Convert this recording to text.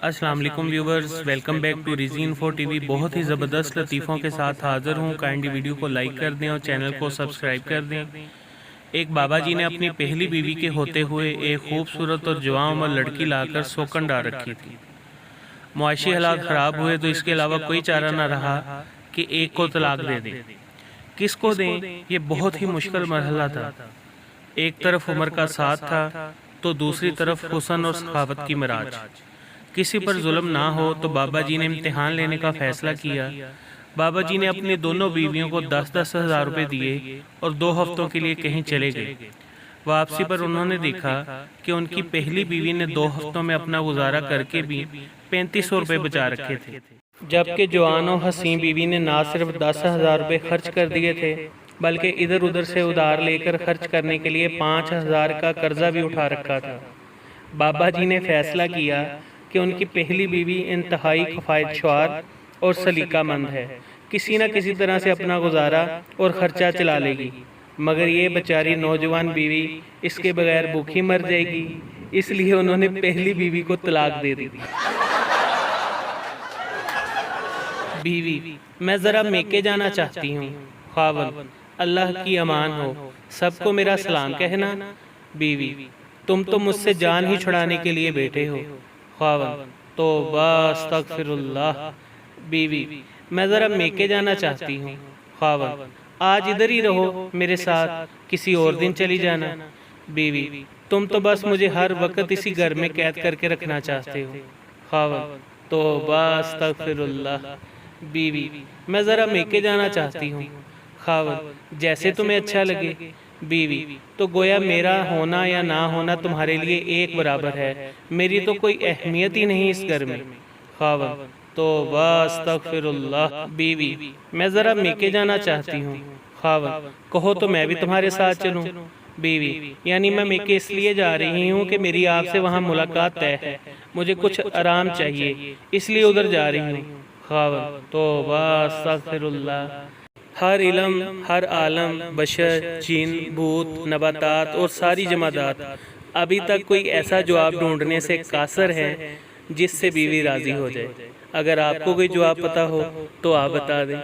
السلام علیکم viewers, welcome back to ریزی انفو ٹی وی۔ بہت ہی زبردست لطیفوں کے ساتھ حاضر ہوں۔ کائنڈلی ویڈیو کو لائک کر دیں اور چینل کو سبسکرائب کر دیں۔ ایک بابا جی نے اپنی پہلی بیوی کے ہوتے ہوئے ایک خوبصورت اور جوان عمر لڑکی لا کر سوکن ڈال رکھی تھی۔ معاشی حالات خراب ہوئے تو اس کے علاوہ کوئی چارہ نہ رہا کہ ایک کو طلاق دے دیں۔ کس کو دیں، یہ بہت ہی مشکل مرحلہ تھا۔ ایک طرف عمر کا ساتھ تھا تو دوسری طرف حسن اور سخاوت کی معراج۔ کسی پر ظلم نہ ہو تو بابا جی نے امتحان لینے کا فیصلہ کیا۔ بابا جی نے اپنی دونوں بیویوں کو 10-10 ہزار روپے دیے اور 2 ہفتوں کے لیے کہیں چلے گئے۔ واپسی پر انہوں نے دیکھا کہ ان کی پہلی بیوی نے 2 ہفتوں میں اپنا گزارا کر کے بھی 3500 روپے بچا رکھے تھے، جبکہ جوان و حسین بیوی نے نہ صرف 10,000 روپے خرچ کر دیے تھے بلکہ ادھر ادھر سے ادھار لے کر خرچ کرنے کے لیے 5,000 کا قرضہ بھی اٹھا رکھا تھا۔ بابا جی نے فیصلہ کیا کہ ان کی پہلی بیوی انتہائی کفایت شعار اور سلیقہ مند ہے، کسی نہ کسی طرح سے اپنا گزارا اور خرچہ چلا لے گی، مگر یہ بیچاری نوجوان بیوی اس کے بغیر بھوکی مر جائے گی، اس لیے انہوں نے پہلی بیوی کو طلاق دے دی۔ بیوی: میں ذرا میکے جانا چاہتی ہوں۔ خاوند: اللہ کی امان ہو، سب کو میرا سلام کہنا۔ بیوی: تم تو مجھ سے جان ہی چھڑانے کے لیے بیٹھے ہو۔ خاوند: توبہ استغفر اللہ۔ بیوی: میں ذرا میکے جانا چاہتی ہوں۔ خاوند: آج ادھر ہی رہو میرے ساتھ، کسی اور دن چلی جانا۔ بیوی: تم تو بس مجھے ہر وقت اسی گھر میں قید کر کے رکھنا چاہتے ہو۔ خاوند: توبہ استغفر اللہ۔ بیوی: میں ذرا میکے جانا چاہتی ہوں۔ خاوند: جیسے تمہیں اچھا لگے۔ بیوی: تو گویا میرا ہونا یا نہ ہونا تمہارے لیے ایک برابر ہے، میری تو کوئی اہمیت ہی نہیں اس گھر میں۔ خاوند: توبہ استغفر اللہ۔ بیوی: میں ذرا میکے جانا چاہتی ہوں۔ خاوند: کہو تو میں بھی تمہارے ساتھ چلوں۔ بیوی: یعنی میں میکے اس لیے جا رہی ہوں کہ میری آپ سے وہاں ملاقات طے ہے، مجھے کچھ آرام چاہیے، اس لیے ادھر جا رہی ہوں۔ خاوند: توبہ استغفر اللہ۔ ہر علم، ہر عالم، بشر، جن، بھوت، نباتات اور ساری جمادات ابھی تک کوئی ایسا جواب ڈھونڈنے سے قاصر ہے جس سے بیوی راضی ہو جائے۔ اگر آپ کو کوئی جواب پتہ ہو تو آپ بتا دیں۔